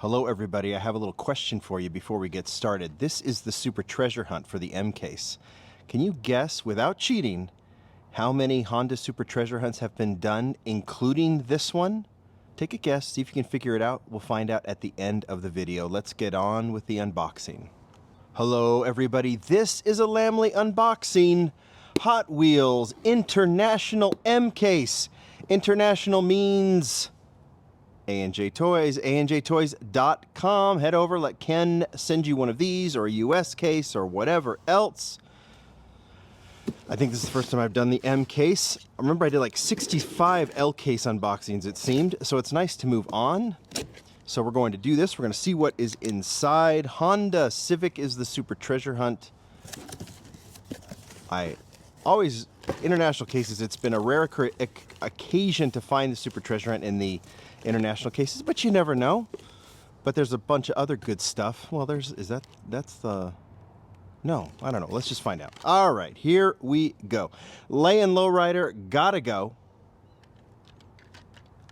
Hello everybody, I have a little question for you before we get started. This is the Super Treasure Hunt for the M case. Can you guess, without cheating, how many Honda Super Treasure Hunts have been done, including this one? Take a guess, see if you can figure it out. We'll find out at the end of the video. Let's get on with the unboxing. Hello everybody, this is a Lamley unboxing. Hot Wheels International M case. International means A&J Toys, ANJToys.com. Head over, let Ken send you one of these or a US case or whatever else. I think this is the first time I've done the M case. I remember I did like 65 L case unboxings, it seemed, so it's nice to move on. So we're going to do this. We're going to see what is inside. Honda Civic is the Super Treasure Hunt. International cases, it's been a rare occasion to find the Super Treasure Hunt in the international cases, but you never know. But there's a bunch of other good stuff. Well, no, I don't know. Let's just find out. All right, here we go. Lay-in Lowrider, gotta go.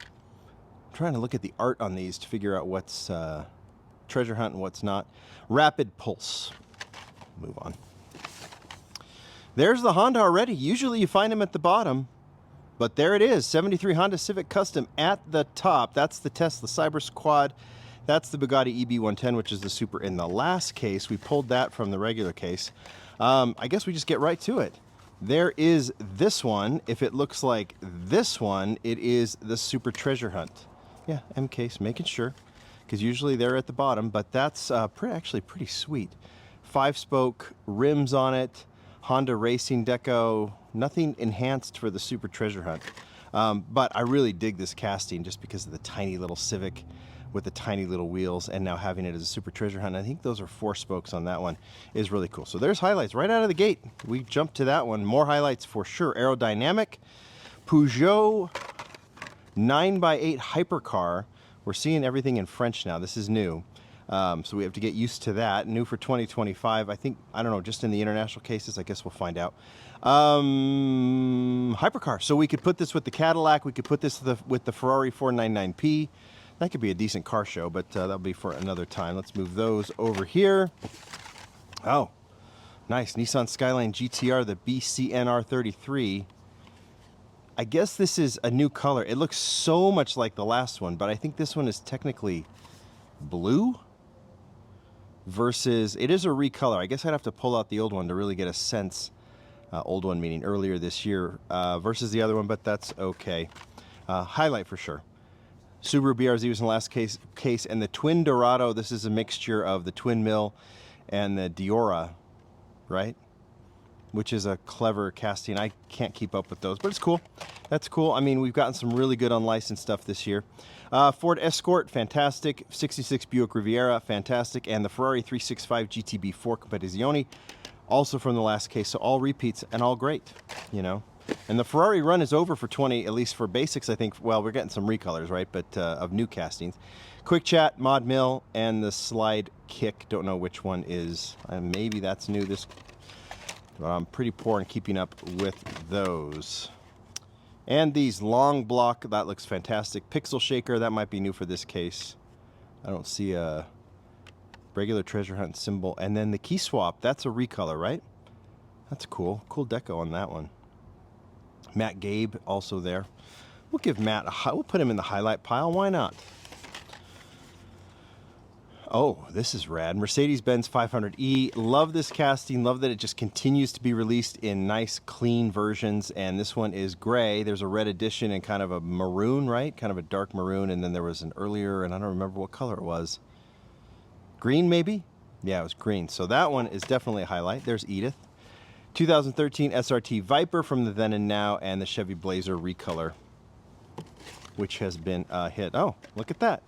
I'm trying to look at the art on these to figure out what's Treasure Hunt and what's not. Rapid Pulse. Move on. There's the Honda already. Usually you find them at the bottom, but there it is. 73 Honda Civic Custom at the top. That's the Tesla Cyber Squad. That's the Bugatti EB110, which is the Super in the last case. We pulled that from the regular case. I guess we just get right to it. There is this one. If it looks like this one, it is the Super Treasure Hunt. Yeah, M case, making sure, because usually they're at the bottom, but that's actually pretty sweet. 5-spoke rims on it. Honda Racing Deco, nothing enhanced for the Super Treasure Hunt. But I really dig this casting just because of the tiny little Civic with the tiny little wheels and now having it as a Super Treasure Hunt. I think those are 4 spokes on that one is really cool. So there's highlights right out of the gate. We jumped to that one. More highlights for sure. Aerodynamic. Peugeot 9x8 hypercar. We're seeing everything in French now. This is new. So we have to get used to that. New for 2025. I think, I don't know, just in the international cases, I guess we'll find out. Hypercar. So we could put this with the Cadillac. We could put this with the Ferrari 499P. That could be a decent car show, but that'll be for another time. Let's move those over here. Oh, nice. Nissan Skyline GTR, the BCNR33. I guess this is a new color. It looks so much like the last one, but I think this one is technically blue. Versus, it is a recolor. I guess I'd have to pull out the old one to really get a sense. Old one meaning earlier this year versus the other one, but that's okay. Highlight for sure. Subaru BRZ was in the last case, and the Twin Dorado. This is a mixture of the Twin Mill and the Diora, right? Which is a clever casting. I can't keep up with those, but it's cool. That's cool. I mean, we've gotten some really good unlicensed stuff this year. Ford Escort, fantastic. 66 Buick Riviera, fantastic. And the Ferrari 365 GTB4 Competizione, also from the last case. So all repeats and all great, you know. And the Ferrari run is over for 20, at least for basics, I think. Well, we're getting some recolors, right? But of new castings. Quick Chat, Mod Mill, and the Slide Kick. Don't know which one is. Maybe that's new. I'm pretty poor in keeping up with those. And these long block, that looks fantastic. Pixel Shaker, that might be new for this case. I don't see a regular Treasure Hunt symbol. And then the Key Swap, that's a recolor, right? That's cool. Cool deco on that one. Matt Gabe, also there. We'll give Matt we'll put him in the highlight pile. Why not? Oh, this is rad. Mercedes-Benz 500E. Love this casting. Love that it just continues to be released in nice, clean versions. And this one is gray. There's a red edition and kind of a maroon, right? Kind of a dark maroon. And then there was an earlier, and I don't remember what color it was. Green, maybe? Yeah, it was green. So that one is definitely a highlight. There's Edith. 2013 SRT Viper from the Then and Now, and the Chevy Blazer recolor, which has been a hit. Oh, look at that.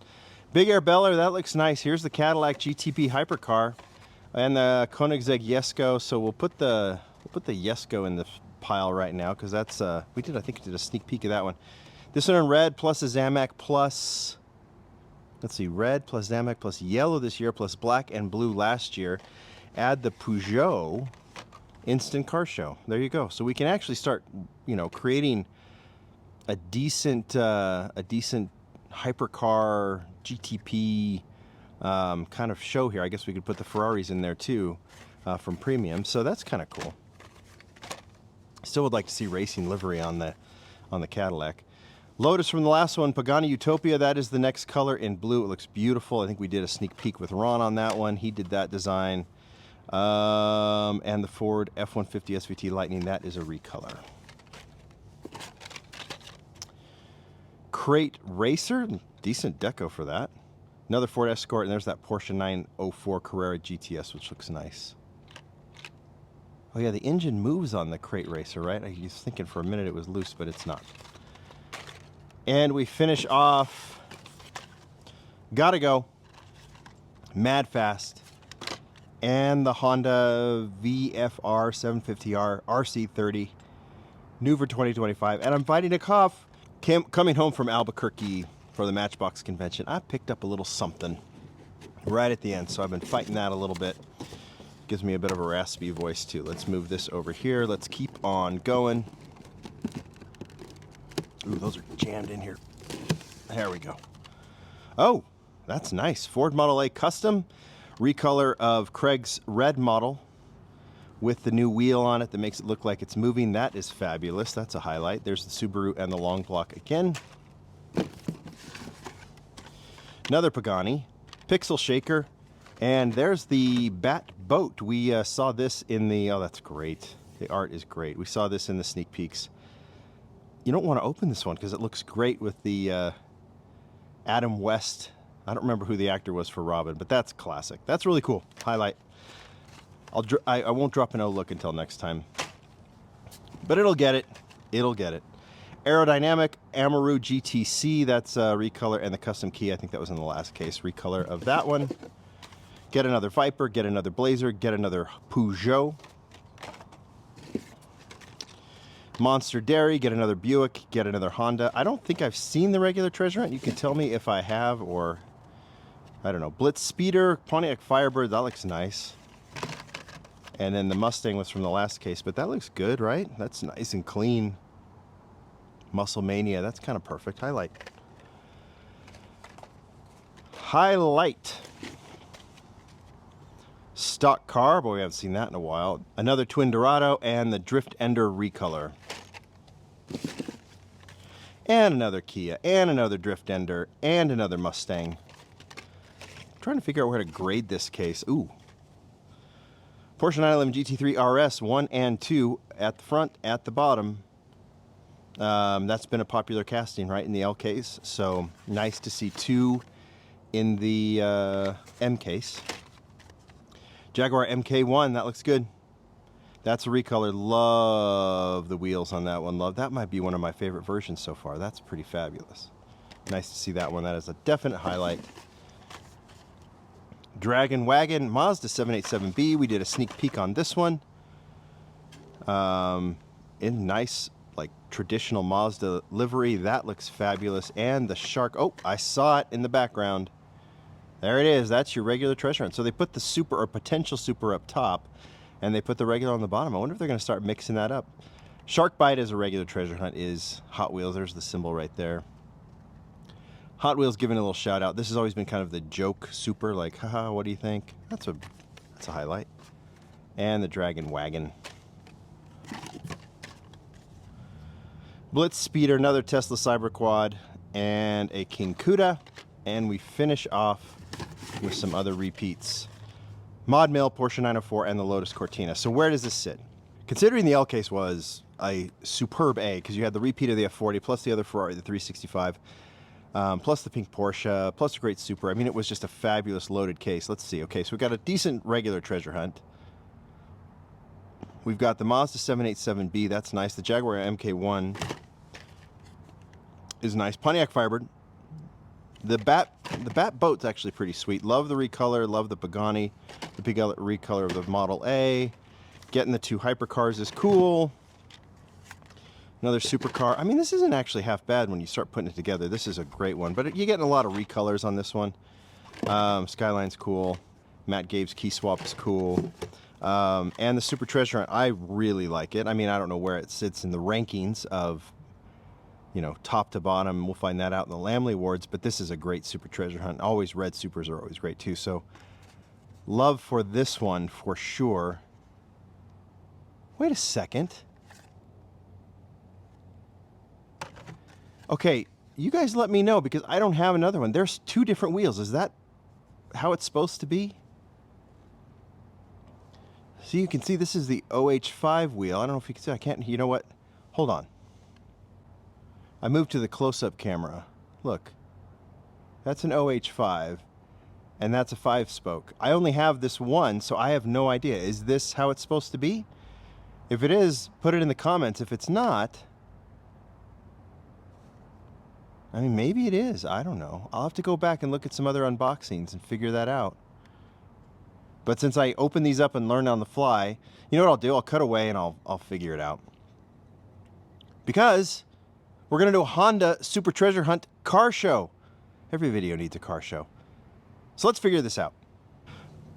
Big Air Beller, that looks nice. Here's the Cadillac GTP Hypercar and the Koenigsegg Jesko. So we'll put the Jesko in the pile right now because that's I think we did a sneak peek of that one. This one in red plus a Zamac plus, let's see, red plus Zamac plus yellow this year plus black and blue last year. Add the Peugeot Instant Car Show. There you go. So we can actually start, you know, creating a decent hypercar GTP kind of show here. I guess we could put the Ferraris in there too from Premium, so that's kind of cool. Still would like to see racing livery on the Cadillac. Lotus from the last one, Pagani Utopia. That is the next color in blue. It looks beautiful. I think we did a sneak peek with Ron on that one. He did that design. And the Ford F-150 SVT Lightning, that is a recolor. Crate Racer, decent deco for that. Another Ford Escort, and there's that Porsche 904 Carrera GTS, which looks nice. Oh yeah, the engine moves on the Crate Racer, right? I was thinking for a minute it was loose, but it's not. And we finish off, gotta go, Mad Fast, and the Honda VFR 750R RC30, new for 2025. And I'm fighting a cough. Coming home from Albuquerque for the Matchbox convention, I picked up a little something right at the end, so I've been fighting that a little bit. Gives me a bit of a raspy voice too. Let's move this over here. Let's keep on going. Ooh, those are jammed in here. There we go. Oh, that's nice. Ford Model A Custom, recolor of Craig's red model with the new wheel on it that makes it look like it's moving. That is fabulous. That's a highlight. There's the Subaru and the long block again. Another Pagani, Pixel Shaker, and there's the Bat Boat. We saw this in the, oh, that's great. The art is great. We saw this in the sneak peeks. You don't want to open this one because it looks great with the Adam West. I don't remember who the actor was for Robin, but that's classic. That's really cool. Highlight. I won't drop an O look until next time. But it'll get it. It'll get it. Aerodynamic Amaru GTC. That's a recolor, and the custom key. I think that was in the last case. Recolor of that one. Get another Viper. Get another Blazer. Get another Peugeot. Monster Dairy, get another Buick, get another Honda. I don't think I've seen the regular treasure hunt. You can tell me if I have, or I don't know. Blitz Speeder, Pontiac Firebird, that looks nice. And then the Mustang was from the last case, but that looks good, right? That's nice and clean. Muscle Mania, that's kind of perfect. Highlight. Highlight. Stock car, boy, we haven't seen that in a while. Another Twin Dorado and the Drift Ender recolor. And another Kia, and another Drift Ender, and another Mustang. I'm trying to figure out where to grade this case. Ooh. Porsche 911 GT3 RS 1 and 2 at the front, at the bottom. That's been a popular casting, right, in the L case. So nice to see 2 in the M case. Jaguar MK1, that looks good. That's a recolor. Love the wheels on that one. Love. That might be one of my favorite versions so far. That's pretty fabulous. Nice to see that one. That is a definite highlight. Dragon Wagon Mazda 787B. We did a sneak peek on this one. In nice, like, traditional Mazda livery. That looks fabulous. And the Shark. Oh, I saw it in the background. There it is. That's your regular treasure hunt. So they put the Super or potential Super up top, and they put the regular on the bottom. I wonder if they're going to start mixing that up. Shark Bite as a regular treasure hunt is Hot Wheels. There's the symbol right there. Hot Wheels giving a little shout out. This has always been kind of the joke Super, like, haha, what do you think? That's a highlight. And the Dragon Wagon. Blitz Speeder, another Tesla Cyber Quad, and a King Cuda. And we finish off with some other repeats. Mod Mill, Porsche 904, and the Lotus Cortina. So where does this sit? Considering the L case was a superb A, because you had the repeat of the F40, plus the other Ferrari, the 365, plus the pink Porsche, plus a great Super. I mean, it was just a fabulous loaded case. Let's see. Okay, so we've got a decent regular treasure hunt. We've got the Mazda 787B. That's nice. The Jaguar MK1 is nice. Pontiac Firebird. The Bat Boat's actually pretty sweet. Love the recolor, love the Pagani, the big recolor of the Model A. Getting the 2 hypercars is cool. Another supercar. I mean, this isn't actually half bad when you start putting it together. This is a great one, but you're getting a lot of recolors on this one. Skyline's cool. Matt Gabe's key swap is cool. And the Super Treasure Hunt, I really like it. I mean, I don't know where it sits in the rankings of top to bottom. We'll find that out in the Lamley Awards, but this is a great super treasure hunt. Always red supers are always great too. So love for this one for sure. Wait a second. Okay, you guys let me know because I don't have another one. There's 2 different wheels. Is that how it's supposed to be? So you can see this is the OH5 wheel. I don't know if you can see. I can't. You know what? Hold on. I moved to the close-up camera. Look. That's an OH5. And that's a 5-spoke. I only have this one, so I have no idea. Is this how it's supposed to be? If it is, put it in the comments. If it's not, I mean, maybe it is. I don't know. I'll have to go back and look at some other unboxings and figure that out. But since I open these up and learn on the fly, you know what I'll do? I'll cut away and I'll figure it out. Because we're going to do a Honda Super Treasure Hunt car show. Every video needs a car show. So let's figure this out.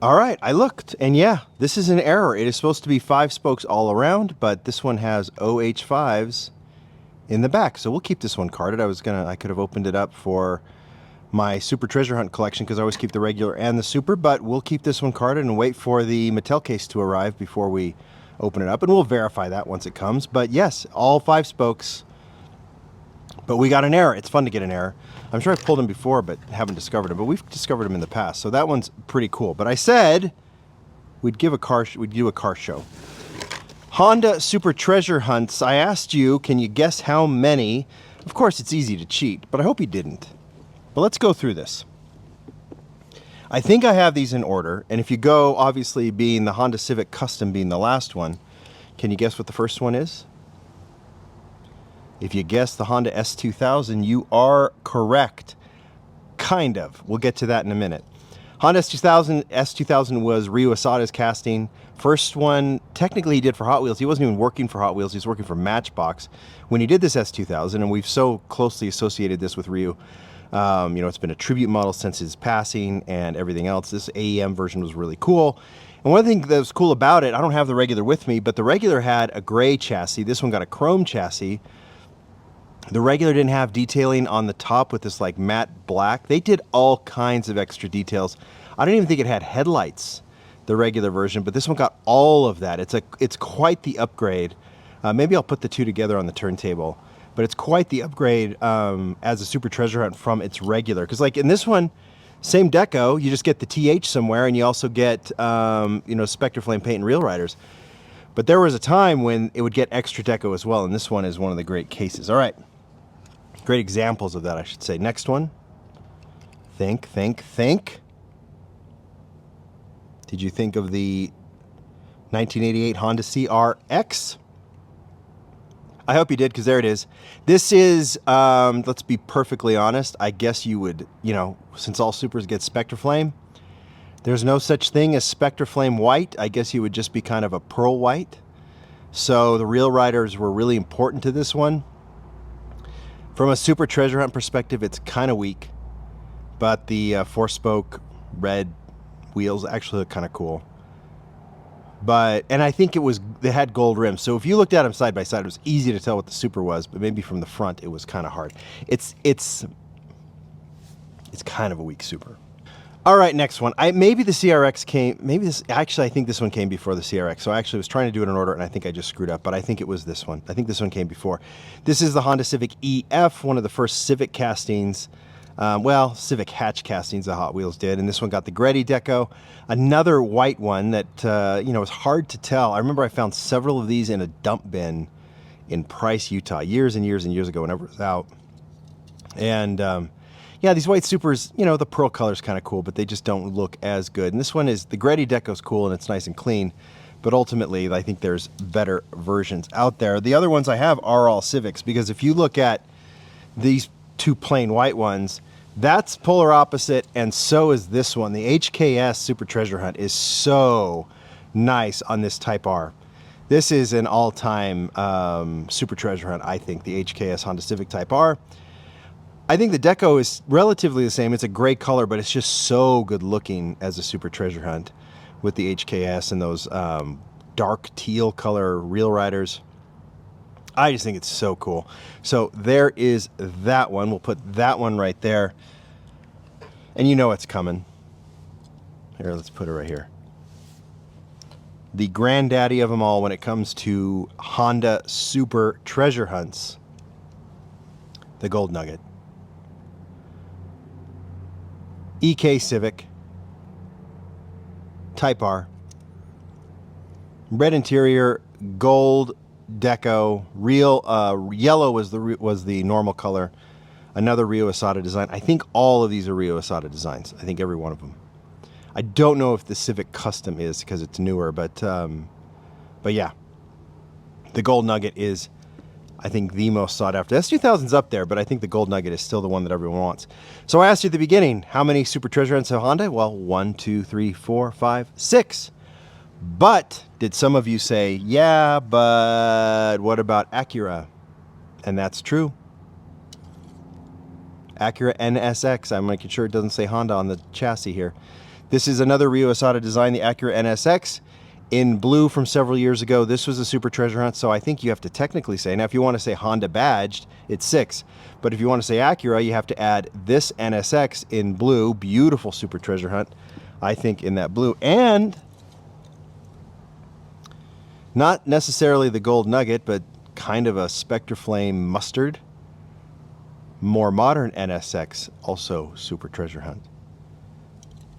All right, I looked, and yeah, this is an error. It is supposed to be 5 spokes all around, but this one has OH5s in the back. So we'll keep this one carded. I could have opened it up for my Super Treasure Hunt collection because I always keep the regular and the Super, but we'll keep this one carded and wait for the Mattel case to arrive before we open it up, and we'll verify that once it comes. But yes, all 5 spokes, but we got an error. It's fun to get an error. I'm sure I've pulled them before, but haven't discovered them, but we've discovered them in the past, so that one's pretty cool. But I said we'd do a car show. Honda Super Treasure Hunts. I asked you, can you guess how many? Of course, it's easy to cheat, but I hope you didn't. But let's go through this. I think I have these in order, and if you go, obviously being the Honda Civic Custom being the last one, can you guess what the first one is? If you guess the Honda S2000, you are correct. Kind of. We'll get to that in a minute. Honda S2000 was Ryu Asada's casting. First one, technically he did for Hot Wheels. He wasn't even working for Hot Wheels. He was working for Matchbox when he did this S2000, and we've so closely associated this with Ryu. It's been a tribute model since his passing and everything else. This AEM version was really cool. And one thing that was cool about it, I don't have the regular with me, but the regular had a gray chassis. This one got a chrome chassis. The regular didn't have detailing on the top with this like matte black. They did all kinds of extra details. I don't even think it had headlights, the regular version, but this one got all of that. It's quite the upgrade. Maybe I'll put the 2 together on the turntable, but it's quite the upgrade as a Super Treasure Hunt from its regular. Because like in this one, same deco, you just get the TH somewhere, and you also get Spectre Flame paint and Real Riders. But there was a time when it would get extra deco as well, and this one is one of the great cases. All right. Great examples of that, I should say. Next one. Think. Did you think of the 1988 Honda CRX? I hope you did, because there it is. This is, let's be perfectly honest, I guess you would, since all Supers get Spectre Flame, there's no such thing as Spectre Flame white. I guess you would just be kind of a pearl white. So the Real Riders were really important to this one. From a Super Treasure Hunt perspective, it's kind of weak, but the 4-spoke red wheels actually look kind of cool. And I think they had gold rims, so if you looked at them side by side, it was easy to tell what the Super was, but maybe from the front it was kind of hard. It's kind of a weak Super. All right, next one. Maybe the CRX came, I think this one came before the CRX. So I actually was trying to do it in order, and I think I just screwed up, but I think it was this one. I think this one came before. This is the Honda Civic EF, one of the first Civic castings. Civic hatch castings that Hot Wheels did, and this one got the Gretty deco. Another white one that, was hard to tell. I remember I found several of these in a dump bin in Price, Utah, years and years and years ago whenever it was out. And, yeah, these white Supers, the pearl color's kind of cool, but they just don't look as good. And this one is, the Gretty deco's cool and it's nice and clean, but ultimately I think there's better versions out there. The other ones I have are all Civics, because if you look at these 2 plain white ones, that's polar opposite, and so is this one. The HKS Super Treasure Hunt is so nice on this Type R. This is an all-time Super Treasure Hunt, I think, the HKS Honda Civic Type R. I think the deco is relatively the same. It's a gray color, but it's just so good looking as a Super Treasure Hunt with the HKS and those dark teal color Real Riders. I just think it's so cool. So there is that one. We'll put that one right there. And you know it's coming. Here, let's put it right here. The granddaddy of them all when it comes to Honda Super Treasure Hunts. The Gold Nugget. EK Civic. Type R. Red interior, gold deco, real yellow was the normal color. Another Rio Asada design. I think all of these are Rio Asada designs. I think every one of them. I don't know if the Civic Custom is because it's newer, but yeah, the Gold Nugget is, I think, the most sought after. S2000's up there, but I think the Gold Nugget is still the one that everyone wants. So I asked you at the beginning, how many Super Treasure Hunts have Honda? Well, 1, 2, 3, 4, 5, 6. But did some of you say, yeah, but what about Acura? And that's true. Acura NSX. I'm making sure it doesn't say Honda on the chassis here. This is another Rio Asada design, the Acura NSX, in blue from several years ago. This was a Super Treasure Hunt, so I think you have to technically say, now if you want to say Honda badged, it's 6. But if you want to say Acura, you have to add this NSX in blue, beautiful Super Treasure Hunt, I think, in that blue. And not necessarily the Gold Nugget, but kind of a Spectre Flame Mustard. More modern NSX, also Super Treasure Hunt.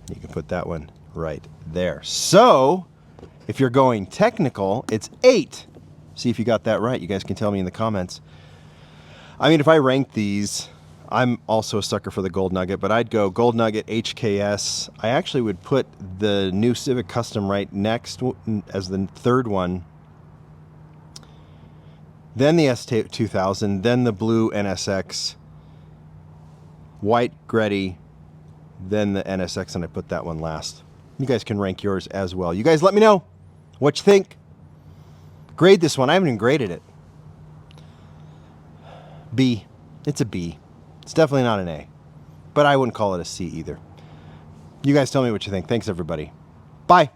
You can put that one right there. So, if you're going technical, it's 8. See if you got that right. You guys can tell me in the comments. I mean, if I ranked these, I'm also a sucker for the Gold Nugget, but I'd go Gold Nugget, HKS. I actually would put the new Civic Custom right next as the third one. Then the S2000, then the blue NSX, white Gretty, then the NSX, and I put that one last. You guys can rank yours as well. You guys let me know what you think. Grade this one. I haven't even graded it. B. It's a B. It's definitely not an A. But I wouldn't call it a C either. You guys tell me what you think. Thanks, everybody. Bye.